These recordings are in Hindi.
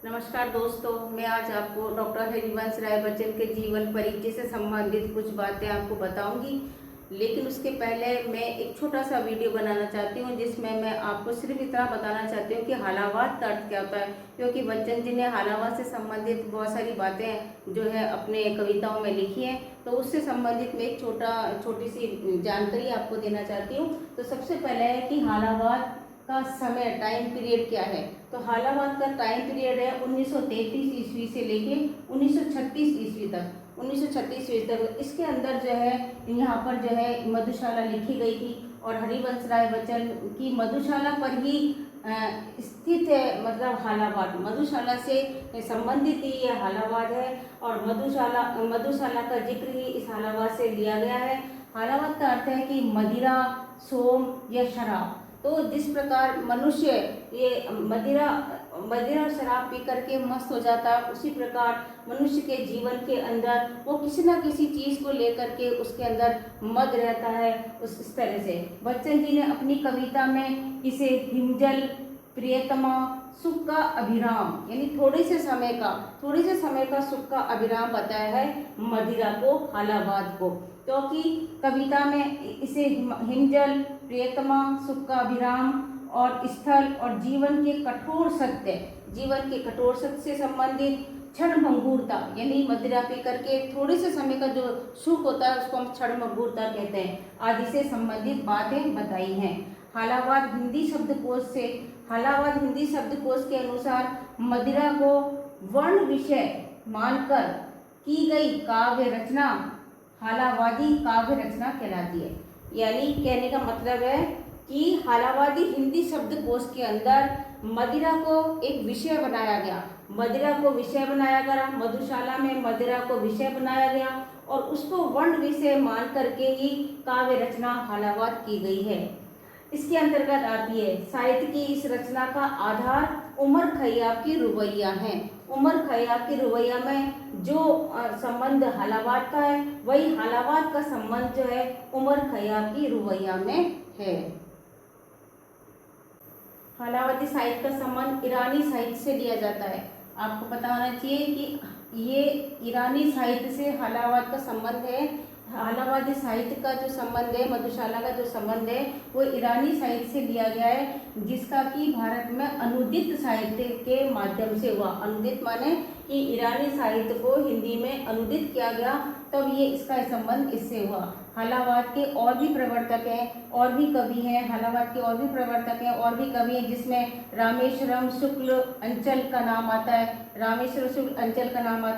नमस्कार दोस्तों, मैं आज आपको डॉक्टर हरिवंश राय बच्चन के जीवन परिचय से संबंधित कुछ बातें आपको बताऊंगी। लेकिन उसके पहले मैं एक छोटा सा वीडियो बनाना चाहती हूं जिसमें मैं आपको सिर्फ इतना बताना चाहती हूं कि हालावाद का अर्थ क्या होता है। क्योंकि बच्चन जी ने हालावाद से संबंधित बहुत सारी बातें जो है अपने कविताओं में लिखी हैं, तो उससे संबंधित मैं एक छोटी सी जानकारी आपको देना चाहती हूँ। तो सबसे पहले है कि हालावाद का समय टाइम पीरियड क्या है। तो हालावाद का टाइम पीरियड है 1933 ईस्वी से लेके 1936 ईस्वी तक। 1936 ईस्वी तक इसके अंदर जो है यहाँ पर जो है मधुशाला लिखी गई थी और हरिवंश राय बच्चन की मधुशाला पर ही स्थित है। मतलब हालावाद मधुशाला से संबंधित ही ये हालावाद है और मधुशाला का जिक्र ही इस हालावाद से लिया गया है। हालावाद का अर्थ है कि मदिरा, सोम या शराब। तो जिस प्रकार मनुष्य ये मदिरा और शराब पी करके मस्त हो जाता है, उसी प्रकार मनुष्य के जीवन के अंदर वो किसी न किसी चीज़ को लेकर के उसके अंदर मद रहता है। इस तरह से बच्चन जी ने अपनी कविता में इसे हिमजल, प्रियतमा, सुख का अभिराम यानी थोड़े से समय का सुख का अभिराम बताया है मदिरा को, हालावाद को। क्योंकि कविता में इसे हिमजल, प्रियतमा, सुख का अभिराम और स्थल और जीवन के कठोर सत्य से संबंधित क्षण भंगुरता यानी मदिरा पी करके थोड़े से समय का जो सुख होता है उसको हम क्षण भंगुरता कहते हैं, आदि से संबंधित बातें बताई हैं। हालावाद हिंदी शब्दकोश के अनुसार मदिरा को वर्ण विषय मानकर की गई काव्य रचना हालावादी काव्य रचना कहलाती है। यानी कहने का मतलब है कि हालावादी हिंदी शब्दकोश के अंदर मदिरा को एक विषय बनाया गया, मधुशाला में मदिरा को विषय बनाया गया और उसको वर्ण विषय मान करके ही काव्य रचना हालावाद की गई है। इसके अंतर्गत आती है साहित्य की इस रचना का आधार उमर खैयाम की रुबैया है। उमर खैयाम की रुबैया में जो संबंध हालावाद का है वही हालावाद का संबंध जो है उमर खैयाम की रुबैया में है। हालावादी साहित्य का संबंध ईरानी साहित्य से लिया जाता है। आपको पता होना चाहिए कि ये ईरानी साहित्य से हालावाद का संबंध है। हालावादी साहित्य का जो संबंध है, मधुशाला का जो संबंध है वो ईरानी साहित्य से लिया गया है, जिसका कि भारत में अनुदित साहित्य के माध्यम से हुआ। अनुदित माने कि ईरानी साहित्य को हिंदी में अनुदित किया गया, तब ये इसका संबंध इससे हुआ। हालावाद के और भी प्रवर्तक हैं, और भी कवि हैं, हालावाद के और भी प्रवर्तक हैं, और भी कवि हैं, जिसमें रामेश्वरम शुक्ल अंचल का नाम आता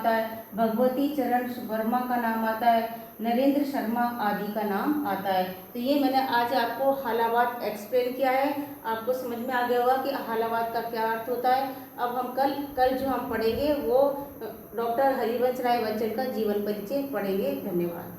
है, भगवती चरण वर्मा का नाम आता है, नरेंद्र शर्मा आदि का नाम आता है। तो ये मैंने आज आपको हालावाद एक्सप्लेन किया है। आपको समझ में आ गया होगा कि हालावाद का क्या अर्थ होता है। अब हम कल जो हम पढ़ेंगे वो डॉक्टर हरिवंश राय बच्चन का जीवन परिचय पढ़ेंगे। धन्यवाद।